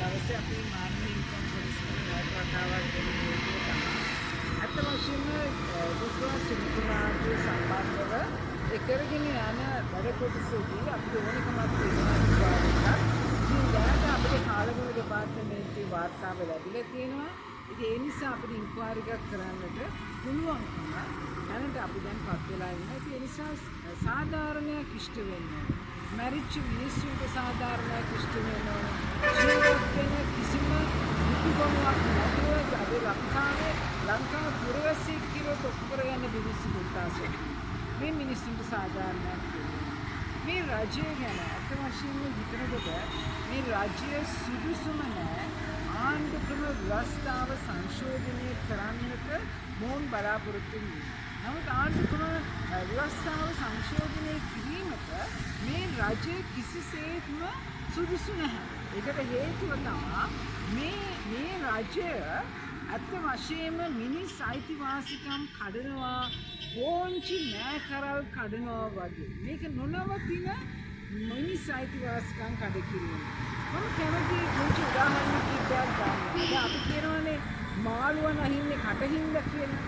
දවසේ අපි මානව හිමිකම් පොලිසිය වතාවක් දෙන්නේ අත වශයෙන්ම දුක්ඛ සුඛමාර්ගය සම්බන්ධව ඒ කරගෙන යන වැඩ කොටසේදී අපිට ඕනකමක් තියෙනවා ඉතින් දැනට අපේ කාලගුණ දෙපාර්තමේන්තුවේ වාර්තාව ලැබිලා තියෙනවා. ඉතින් ඒ නිසා අපිට ඉන්ක්වයරි එකක් කරන්නට පුළුවන්කම දැනට අපි දැන් පත් වෙලා ඉන්නවා. ඒ නිසා සාධාරණයක් ඉෂ්ට වෙන්නේ. මැරිච්ච මිනිස්සුන්ට සාධාරණයක් ඉෂ්ට වෙනවා. ජීවත් වෙන කිසිම දුකක් නැතුව අපේ ලංකාව පුරවැසියෙක් කියලා තොප්පු කරගන්න මිනිස්සු කොටසක්. මේ මිනිස්සුන්ට සාධාරණයක් මේ රාජ්‍ය ගැන අත වශයෙන්ම හිතනකොට මේ රාජ්‍ය සුදුසුම නැහැ ආණ්ඩුක්‍රම ව්‍යවස්ථාව සංශෝධනය කරන්නට මොවුන් බලාපොරොත්තු වෙනවා. නමුත් ආණ්ඩුක්‍රම ව්‍යවස්ථාව සංශෝධනය කිරීමට මේ රාජ්‍ය කිසිසේත්ම සුදුසු නැහැ. ඒකට හේතුව තමයි මේ රාජ්‍ය අත වශයෙන්ම මිනිස් අයිතිවාසිකම් කඩනවා පෝංචි නෑ කරල් කඩනවා වගේ. මේක නොනවතින මිනිස් අයිතිවාසිකම් කඩ කිරීම. මම කැමති පුංචි උදාහරණයක් කිව්වක් ගන්න. අපි කියනවානේ මාළුවා නැහින්නේ කටින්ද කියලා.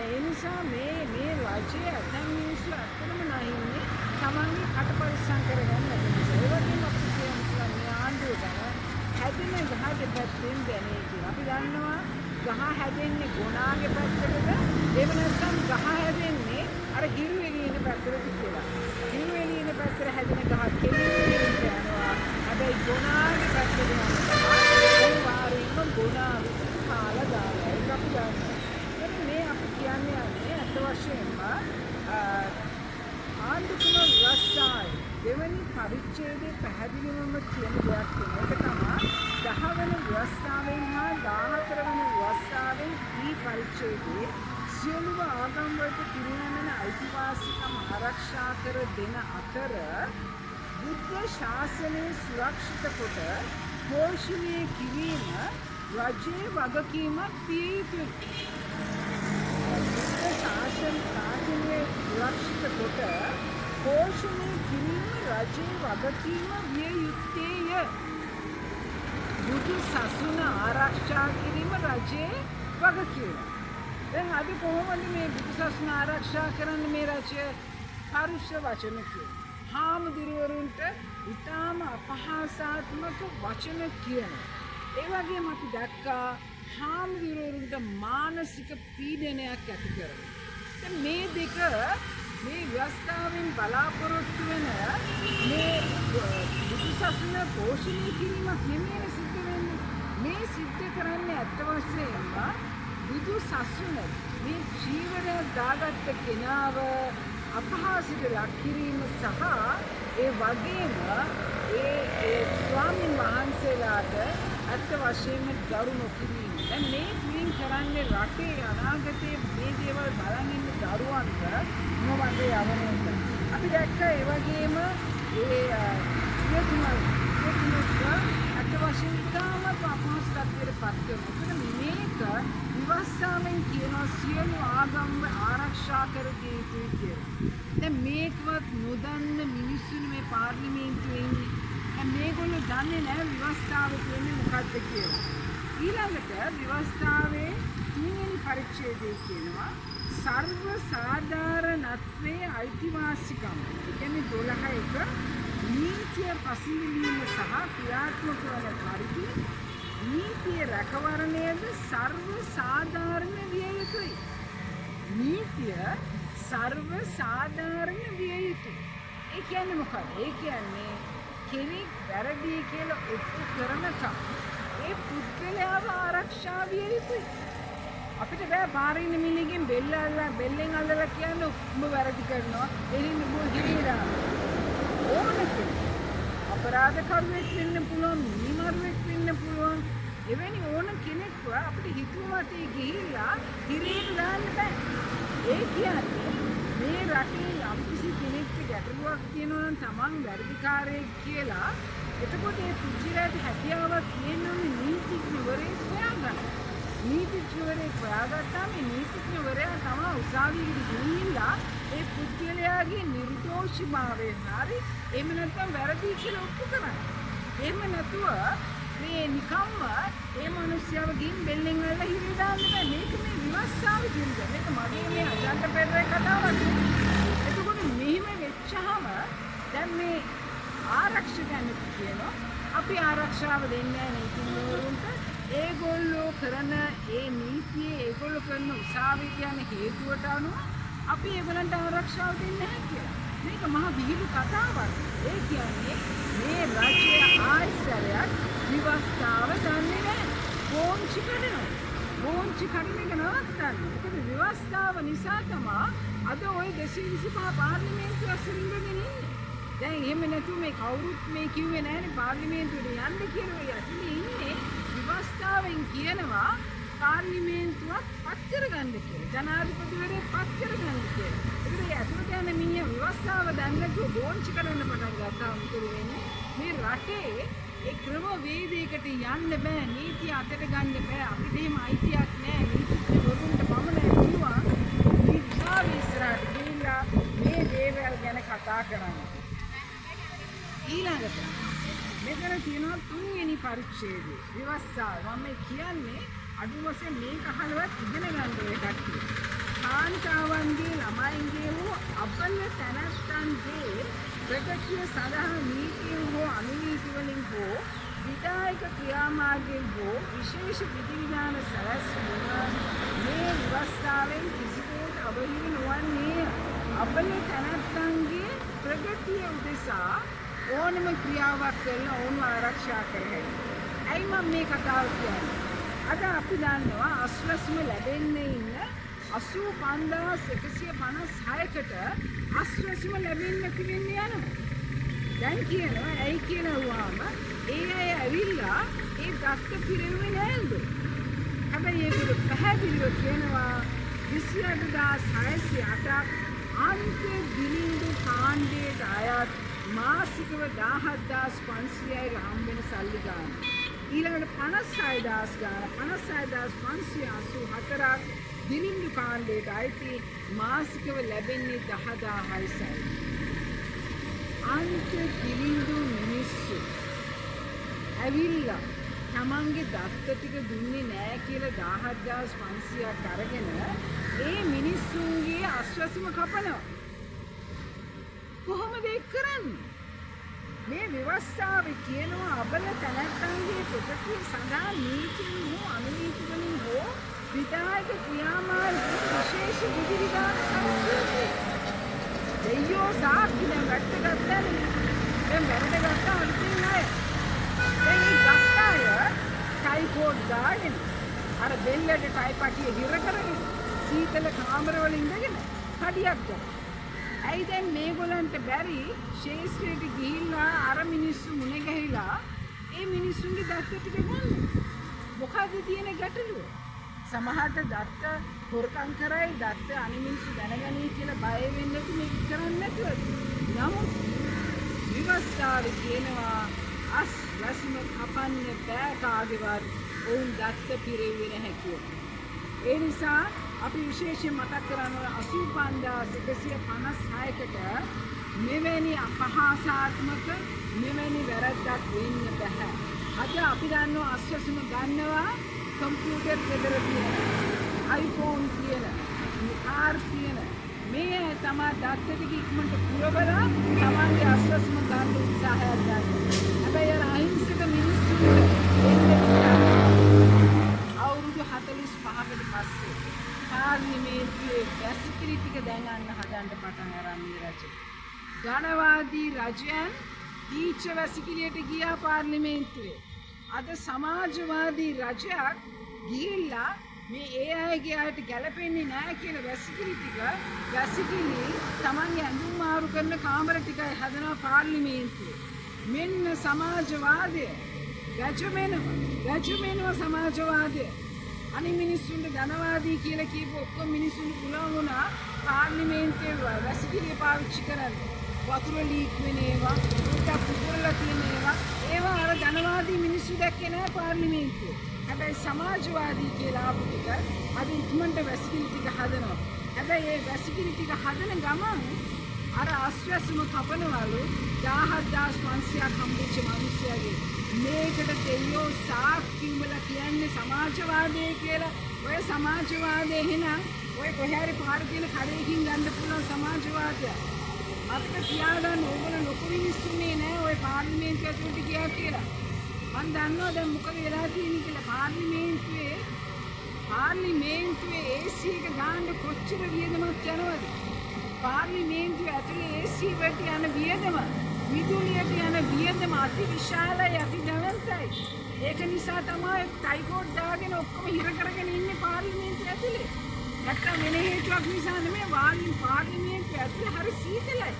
ඒ නිසා මේ රාජ්‍යයේ ඇතැම් මිනිස්සු ඇත්තටම නැහින්නේ තමන්ගේ කට පරිස්සම් කරගන්න නිසා. ඒ වගේම අපි කියනවා මේ ආණ්ඩුව ගැන හැදෙන ගහට පැත්තෙන් දැනේ කියලා. අපි දන්නවා ගහ හැදෙන්නේ ගොනාගේ පැත්තටද එහෙම නැත්නම් ගහ හැදෙන්නේ අර හිරු එළියන පැත්තට කියලා. හිරු එළියන පැත්තට හැදෙන ගහ කෙලින්ම යනවා. හැබැයි ගොනාගේ පැත්තට යනවා. ඒ වාරින්ම ගොනා කාලා දාලා ඒක අපි දන්නවා. මේ අපි කියන්නේ අත වශයෙන්ම ආණ්ඩුක්‍රම ව්‍යවස්ථාවේ දෙවනි පරිච්ඡේදයේ පැහැදිලිවම කියන දෙයක් තියෙනවා. ඒක තමයි 10 වෙනි ව්‍යවස්ථාවෙන් හා 14 වෙනි ව්‍යවස්ථාවෙන් ඊ පරිච්ඡේදයේ සියලුම ආගම් වලට පිරිනමන අයිතිවාසිකම් ආරක්ෂා කර දෙන අතර බුද්ධ ශාසනය සුරක්ෂිත කොට පෝෂණය කිරීම රජයේ වගකීමක් විය යුතුයි. බුද්ධ ශාසනය සුරක්ෂිත කොට පෝෂණය කිරීම රජයේ වගකීම විය යුත්තේය. බුදු සසුන ආරක්ෂා කිරීම රජයේ වගකීම. දැන් අපි කොහොමද මේ බුදු සසුන ආරක්ෂා කරන්න මේ රජය පරුෂ වචන කියන. හාමුදුරුවරුන්ට ඉතාම අපහාසාත්මක වචන කියන. ඒ වගේම අපි දැක්කා හාමුදුරුවරුන්ට මානසික පීඩනයක් ඇති කරනවා. දැන් මේ දෙක මේ ව්‍යවස්ථාවෙන් බලාපොරොත්තු වෙන මේ බුදු සසුන පෝෂණය කිරීමක් නෙමෙයි සිද්ධ වෙන්නේ. මේ සිද්ධ කරන්නේ අත් වශයෙන්ම බුදු සසුන මේ ජීවනය දාගත්ත කෙනාව අපහාසයට ලක් කිරීම සහ ඒ වගේම ඒ ස්වාමීන් වහන්සේලාට අත් වශයෙන්ම ගරු නොකිරීම. දැන් මේ ක්ලීන් කරන්නේ රටේ අනාගතයේ මේ දේවල් බලන් ඉන්න දරුවන්ට මොනවද යවන්නේ. අපි දැක්කා ඒ වගේම ඒ අත් වශයෙන් තාම අපහසුතාවයට පත් වෙනවා. මේක විවස්සාවෙන් කියනවා සියලු ආගම් ආරක්ෂා කර දිය යුතුයි කියලා. දැන් මේකවත් නොදන්න මිනිස්සුන් මේ පාර්ලිමේන්තුවේ ඉන්නේ. දැන් මේගොල්ලෝ දන්නේ නැහැ විවස්සාව කියන්නේ මොකක්ද කියලා. ඊළඟට විවස්සාවේ 3 වෙනි පරිච්ඡේදයේ කියනවා සර්ව සාධාරණත්වයේ අයිතිවාසිකම්. ඒ කියන්නේ 12 එක නීතිය පසුබිම සහ ක්‍රියාත්මක වන පරිදි නීතිය රැකවරණයද සර්ව සාධාරණ විය යුතුයි. නීතිය සර්ව සාධාරණ විය යුතුයි. ඒ කියන්නේ මොකක්ද? ඒ කියන්නේ කෙනෙක් වැරදි කියලා ඔප්පු කරනකම් ඒ පුද්ගලයාව ආරක්ෂා විය යුතුයි. අපිට බෑ පාරේ ඉන්න මිනිහෙන් බෙල්ලෙන් අල්ලලා කියන්න උඹ වැරදි කරනවා. එනින් උඹ හිරිලා. ඕනෙක අපරාධකරුවෙක් වෙන්න පුළුවන්, මිනිමරුවෙක් වෙන්න පුළුවන්. එවැනි ඕන කෙනෙක්ව අපිට හිතුවටේ ගිහිල්ලා හිරේට දාන්න බෑ. ඒ කියන්නේ මේ රටේ යම්කිසි කෙනෙක්ට ගැටලුවක් තියෙනවා නම් Taman වැරදිකාරයෙක් කියලා එතකොට ඒ පුජිරාට හැකියාවක් තියෙනුනේ නීතිඥවරයෙක් හොයාගන්න. නීතිඥවරයෙක් හොයාගත්තාම මේ නීතිඥවරයා තමයි උසාවියට ගිහිල්ලා ඒ පුද්ගලයාගේ නිර්දෝෂීභාවයෙන් හරි එහෙම නැත්නම් වැරදි කියලා ඔප්පු කරන්නේ. එහෙම නැතුව මේ නිකම්ම ඒ මිනිස්සුව ගින් බෙල්ලෙන් වල හිරේ දාන්න බෑ. මේක මේ විවස්සාව කියන්නේ. මේක මගේ මේ අජන්ත පෙරේ කතාවක් නෙවෙයි. එතකොට මෙහිම වෙච්චහම දැන් මේ ආරක්ෂකයන් කියනවා අපි ආරක්ෂාව දෙන්නේ නැහැ නීතිඥවරුන්ට. ඒගොල්ලෝ කරන ඒ නීතියේ ඒගොල්ලෝ කරන උසාවිය කියන හේතුවට අනුව අපි ඒගොල්ලන්ට ආරක්ෂාව දෙන්නේ නැහැ කියලා. මේක මහ විහිළු කතාවක්. ඒ කියන්නේ මේ රජය ආයතනයක් විවස්ථාව දන්නේ නැහැ. බෝංචි කරනවා. බෝංචි කඩන එක නවත්තන්න. ඒක විවස්ථාව නිසා තමයි අද ওই 225 පාර්ලිමේන්තුව අසරින් ඉන්නේ. දැන් එහෙම නැතුව මේ කවුරුත් මේ කිව්වේ නැහැනේ පාර්ලිමේන්තුවට යන්න කියලා. යටිනේ ඉන්නේ විවස්ථාවෙන් කියනවා පාර්ලිමේන්තුවක් පත් කරගන්න කියලා. ජනාධිපතිවරයෙක් පත් කරගන්න කියලා. ඒකට ඇතුළට යන මිනිහ විවස්ථාව දන්නේ නැතුව බෝංචි කරන්න පටන් ගත්තා. මොකද වෙන්නේ? මේ රටේ ඒ ක්‍රම වේදයකට යන්න බෑ. නීතිය අතට ගන්න බෑ. අපිට එහෙම අයිතියක් නෑ. නීතිඥවරුන්ට පමණයි පුළුවන් විද්‍යාව ඉස්සරහට ගිහිල්ලා මේ දේවල් ගැන කතා කරන්න. ඊළඟට මෙතන තියෙනවා තුන්වෙනි පරිච්ඡේදය විවස්ථාව. මම කියන්නේ අඩු වශයෙන් මේක අහලවත් ඉගෙන ගන්න ඔය කට්ටිය. කාන්තාවන්ගේ ළමයින්ගේ හෝ අපල තැනැත්තන්ගේ ප්‍රගතිය සඳහා නීතියෙන් හෝ අනුනීති වලින් හෝ විධායක ක්‍රියාමාර්ගයෙන් හෝ විශේෂ විධිවිධාන සැලැස්වීම මේ විවස්ථාවෙන් කිසිදේට අවහිර නොවන්නේ. අපල තැනැත්තන්ගේ ප්‍රගතිය උදෙසා ඕනම ක්‍රියාවක් කරලා ඕනම ආරක්ෂා කරගන්න. ඇයි මම මේ කතාව කියන්නේ? අද අපි දන්නවා අස්වැස්ම ලැබෙන්නේ ඉන්න 85156කට අස්වැස්ම ලැබෙන්නේ නැති වෙන්නේ යනවා. දැන් කියනවා ඇයි කියනවාම ඒ අය ඇවිල්ලා ඒ දත්ත පිරෙන්නේ නැද්ද? හැබැයි ඒක පැහැදිලිව කියනවා 28608ක් අන්ත දිලිඳු කාණ්ඩයට අයත් මාසිකව 17500යි හම්බෙන සල්ලි ගන්න. ඊළඟට 56000 ගන්න 56584ක් දිලිඳු කාණ්ඩයට අයිති මාසිකව ලැබෙන්නේ 10000යි සල්ලි. අන්ත දිලිඳු මිනිස්සු ඇවිල්ලා තමන්ගේ දත්ත ටික දුන්නේ නැහැ කියලා 17500ක් අරගෙන ඒ මිනිස්සුන්ගේ අස්වැසිම කපනවා. කොහොමද ඒක කරන්නේ? මේ ව්‍යවස්ථාවේ කියනවා අබල තැනැත්තන්ගේ ප්‍රගතිය සඳහා නීතියෙන් හෝ අනුනීති වලින් හෝ විධායක ක්‍රියාමාර්ග විශේෂ විධිවිධාන සැලසුම්. දෙයියෝ සාක්ෂි දැන් වැටගත්තානේ. දැන් වැටගත්තා අලුතින් අය. දැන් මේ ගත්තාය ටයිකෝඩ් දාගෙන අර බෙල්ලට ටයිපටිය හිර කරගෙන සීතල කාමරවල ඉඳගෙන කඩියක් ගත්තා. ඇයි දැන් මේගොල්ලන්ට බැරි ශේෂ්ත්‍රයට ගිහිල්ලා අර මිනිස්සු මුණ ගැහිලා ඒ මිනිස්සුන්ගේ දත්ත ටික ගන්න? මොකද තියෙන ගැටලුව? සමහරට දත්ත හොරකම් කරයි දත්ත අනිමිනිස්සු දැනගනී කියලා බය වෙන්නේ මේක කරන්නේ නැතුව. නමුත් විවස්ථාවේ කියනවා අස් රස්ම කපන්න බෑ කාගේවත් ඔවුන් දත්ත පිරෙන්නේ නැහැ කියලා. ඒ නිසා අපි විශේෂයෙන් මතක් කරනවා 85156කට මෙවැනි අපහාසාත්මක මෙවැනි වැරද්දක් වෙන්න බෑ. අද අපි දන්නවා අස්වැසුම ගන්නවා කම්පියුටර් ගෙදර තියෙන iPhone තියෙන කාර් තියෙන මේ තමයි දත්ත ටික ඉක්මනට පුරවලා තමන්ගේ අස්වැසුම ගන්න උත්සාහයක් ගන්න. හැබැයි අර අහිංසක මිනිස්සු අවුරුදු 45කට පස්සේ පාර්ලිමේන්තුවේ වැසිකිලි ටික දැනගන්න හදන්න පටන් අරන් මේ රජය. ධනවාදී රජයන් දීච්ච වැසිකිලියට ගියා පාර්ලිමේන්තුවේ. අද සමාජවාදී රජයක් ගිහිල්ලා මේ ඒ අයගේ අයට ගැලපෙන්නේ නැහැ කියලා වැසිකිලි ටික වැසිකිලි තමන්ගේ ඇඳුම් මාරු කරන කාමර ටිකයි හදනවා පාර්ලිමේන්තුවේ. මෙන්න සමාජවාදය. රජමෙනවා සමාජවාදය. අනිත් මිනිස්සුන්ට ධනවාදී කියලා කියපු ඔක්කොම මිනිස්සුන්ට පුළුවන් වුණා පාර්ලිමේන්තුවේ වැසිකිළිය පාවිච්චි කරන්න. වතුර ලීක් වෙන ඒවා, උඩ පුපුරලා තියෙන ඒවා අර ධනවාදී මිනිස්සු දැක්කේ නැහැ පාර්ලිමේන්තුවේ. හැබැයි සමාජවාදී කියලා ආපු ටික අද ඉක්මනට වැසිකිළි ටික හදනවා. හැබැයි ඒ වැසිකිළි ටික හදන ගමන් අර ආශ්වාසම කපනවලු 17500ක් හම්බෙච්ච මිනිස්සුගේ මේකට දෙයියෝ සාක්ෂි උඹලා කියන්නේ සමාජවාදය කියලා. ඔය සමාජවාදය එහෙනම් ඔය කොහේ හරි පාර තියෙන කඩේකින් ගන්න පුළුවන් සමාජවාදය. මතක තියාගන්න ඕගොල්ලෝ ලොකු මිනිස්සුනේ නෑ ඔය පාර්ලිමේන්තුව ඇතුළට ගියා කියලා. මම දන්නවා දැන් මොකද වෙලා තියෙන්නේ කියලා. පාර්ලිමේන්තුවේ AC එක දාන්න කොච්චර වියදමක් යනවද? පාර්ලිමේන්තුව ඇතුලේ AC වලට යන වියදම, විදුලියට යන වියදම අති විශාලයි, අති දැවැන්තයි. ඒක නිසා තමයි ටයිකෝඩ් දාගෙන ඔක්කොම හිර කරගෙන ඉන්නේ පාර්ලිමේන්තුව ඇතුලේ. නැත්තම් වෙන හේතුවක් නිසා නෙමෙයි පාර්ලිමේන්තුව ඇතුලේ හරි සීතලයි.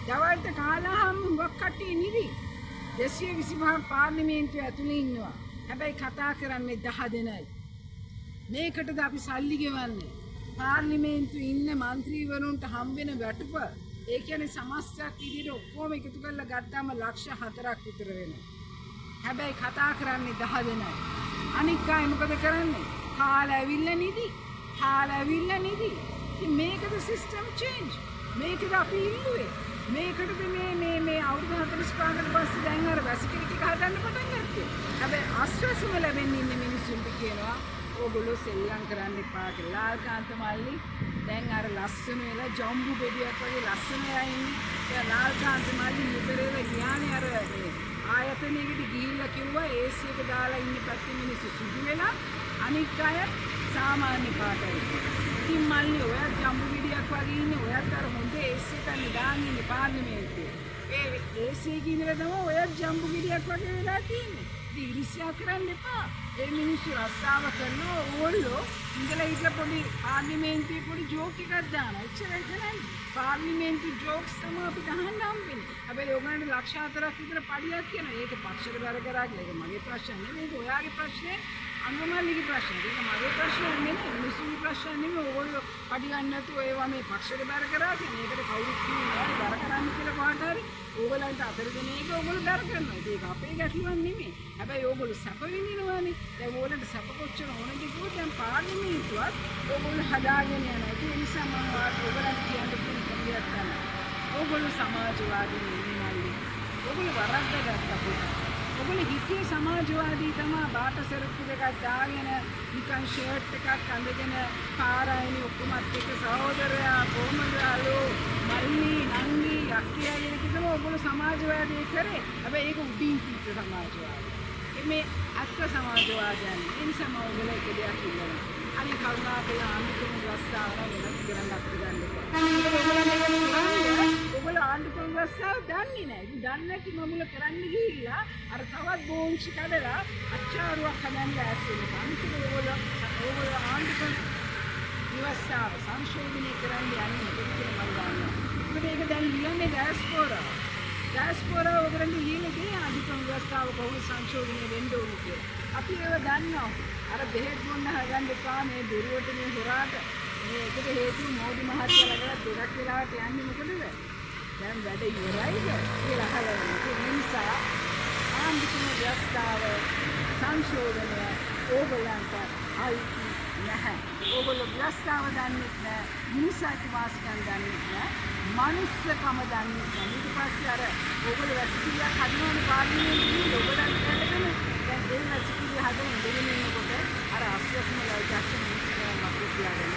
දවල්ට කාලාම හුඟක් කට්ටිය නිදි. 225ක් පාර්ලිමේන්තුව ඇතුලේ ඉන්නවා. හැබැයි කතා කරන්නේ 10 දෙනයි. මේකටද අපි සල්ලි ගෙවන්නේ. පාර්ලිමේන්තුවේ ඉන්න മന്ത്രിවරුන්ට හම්බෙන වැටුප ඒ කියන්නේ සමස්තයක් විදිහට ඔක්කොම එකතු කරලා ගත්තාම ලක්ෂ 4ක් විතර වෙනවා. හැබැයි කතා කරන්නේ 10 දෙනයි. අනික් අය මොකද කරන්නේ? කාලා ඇවිල්ලා නිදි. ඉතින් මේකද සිස්ටම් චේන්ජ්. මේකද අපි ඉල්ලුවේ. මේකටද මේ අවුරුදු 45කට පස්සේ දැන් අර වැසිකිලි ටික හදන්න පටන් ගත්තේ. හැබැයි ආශ්වාසම ලැබෙන්නේ ඉන්න මිනිස්සුන්ට කියනවා ඕගොල්ලෝ සෙල්ලම් කරන්න එපා කියලා. ලාල්කාන්ත මල්ලි දැන් අර ලස්සන වෙලා ජම්බු බෙඩියක් වගේ ලස්සන වෙලා ඉන්නේ. ඒ ලාල්කාන්ත මල්ලි නිතරම ගියානේ අර ආයතනයකට ගිහිල්ලා කිව්වා AC එක දාලා ඉන්න පැත්තේ මිනිස්සු සුදු වෙලා අනික් අය සාමාන්‍ය පාටයි. ඉතින් මල්ලි ඔයා ජම්බු බෙඩියක් වගේ ඉන්නේ. ඔයාත් අර හොඳ AC එකක් දාන්නේ ඉන්නේ පාර්ලිමේන්තුවේ. ඒ AC එකේ ඉඳලා තමයි ඔයා ජම්බු බෙඩියක් වගේ වෙලා තියෙන්නේ. ඉරිසියා කරන්න එපා. ඒ මිනිස්සු රස්සාව කරනවා ඕගොල්ලෝ ඉඳලා ඉట్లా පොඩි පාර්ලිමේන්තුවේ පොඩි ජෝක් එකක් දානවා. එච්චරයි කරන්නේ. පාර්ලිමේන්තු ජෝක්ස් තමයි අපිට අහන්න හම්බෙන්නේ. හැබැයි ඕගොල්ලන්ට ලක්ෂ 4ක් විතර පඩියක් කියනවා. ඒක පක්ෂයට බර කරා කියලා. ඒක මගේ ප්‍රශ්න නෙමෙයි. ඒක ඔයාගේ ප්‍රශ්නේ. අංගමල්ලිගේ ප්‍රශ්න. ඒක මගේ ප්‍රශ්න නෙමෙයි. මිනිස්සුගේ ප්‍රශ්න නෙමෙයි. ඕගොල්ලෝ පඩි ගන්න නැතුව ඒවා මේ පක්ෂයට බර කරා කියන්නේ. ඒකට කවුරුත් කියන්නේ බර කරන්න කියලා කොහට හරි ඕගොල්ලන්ට අතර දෙන එක ඕගොල්ලෝ බර කරනවා. ඒක අපේ ගැටලුවක් නෙමෙයි. හැබැයි ඕගොල්ලෝ සැප විඳිනවානේ. දැන් ඕගොල්ලන්ට සැප කොච්චර ඕනද කිව්වොත් දැන් පාර්ලිමේන්තුවත් ඕගොල්ලෝ හදාගෙන යනවා. ඒ නිසා මම ඕගොල්ලන්ට කියන්න තියෙන කමියක් තමයි. ඕගොල්ලෝ සමාජවාදී නෙමෙයි. ඕගොල්ලෝ වරද්දගත්තා පොඩි. ඔගොල්ලෝ හිතේ සමාජවාදී තමයි බාට සරප්පු දෙකක් දාගෙන නිකන් ෂර්ට් එකක් අඳගෙන පාරායනේ ඔක්කොමත් එක්ක සහෝදරයා කොහමද අලෝ මල්ලි නංගි යක්කියා කියන කිව්වම ඔගොල්ලෝ සමාජවාදී කරේ. හැබැයි ඒක උඩින් පිට සමාජවාදී. මේ අත්ත සමාජවාදයන් ඒ නිසා මම ඔයගොල්ලෝ එක දෙයක් කියනවා. අනිත් කරුණාකරලා ආණ්ඩුක්‍රම ව්‍යවස්ථාව වෙනස් කරන්න අපිට ගන්න එපා. ඔයගොල්ලෝ ආණ්ඩුක්‍රම ව්‍යවස්ථාව දන්නේ නැහැ. ඉතින් දන්නේ නැති මමුල කරන්න ගිහිල්ලා අර තවත් බෝංචි කඩලා අච්චාරුවක් හදන්න ඇස් වෙනවා. අනිත් ඔයගොල්ලෝ ආණ්ඩුක්‍රම ව්‍යවස්ථාව සංශෝධනය කරන්න යන්නේ මොකද කියලා මම දන්නවා. මොකද ඒක දැන් ලියන්නේ ඩයස්පෝරා. ඩයස්පෝරා ඔයගොල්ලන්ට ඊළඟදී ආණ්ඩුක්‍රම ව්‍යවස්ථාව කොහොමද සංශෝධනය වෙන්න ඕනේ කියලා. අපි ඒව දන්නවා. අර බෙහෙත් බොන්න හදන්න එපා මේ දරුවට මේ හොරාට. මේකට හේතුව මෝදි මහත්තයා ළඟට දෙකක් වෙලාවට යන්නේ මොකටද? දැන් වැඩ ඉවරයිද කියලා අහලා ඉන්නේ. ඒ නිසා ආණ්ඩුක්‍රම ව්‍යවස්ථාව සංශෝධනය ඕගොල්ලන්ට අයිති නැහැ. ඕගොල්ලෝ ව්‍යවස්ථාව දන්නේ නැහැ. මිනිසාගේ වාසිකම් දන්නේ නැහැ. මනුස්සකම දන්නේ නැහැ. ඊට පස්සේ අර ඕගොල්ලෝ වැසිකිලියක් හදනවනේ පාර්ලිමේන්තුවේ ඕගොල්ලන්ට දැනගෙන දැන් ඒ වැසිකිලිය හදන ඉඳගෙන ඉන්නකොට අර ආශ්වාසන ලයිට්ස් මිනිස්සුන්ගේ මතක තියාගන්න.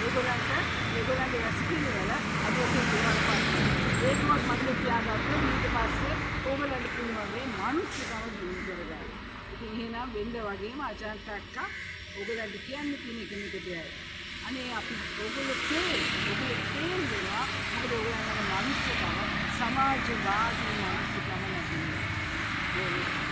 ඒගොල්ලන්ගේ වැසිකිලිය වල අදෝසේ දේවල් පාස්සේ ඒකවත් මතක තියාගන්න. ඊට පස්සේ ඕගොල්ලන්ට පුළුවන් මේ මනුස්සකම දිනු කරගන්න. ඉතින් එහෙනම් වෙන්න වගේම අචාන්ත අක්කා ඕගොල්ලන්ට කියන්න තියෙන එක මේක දෙයයි. අනේ අපි ඕගොල්ලෝ තේරෙනවා මොකද ඕගොල්ලන්ගේ මනුස්සකම සමාජවාදී මනුස්සකම නැතිනේ.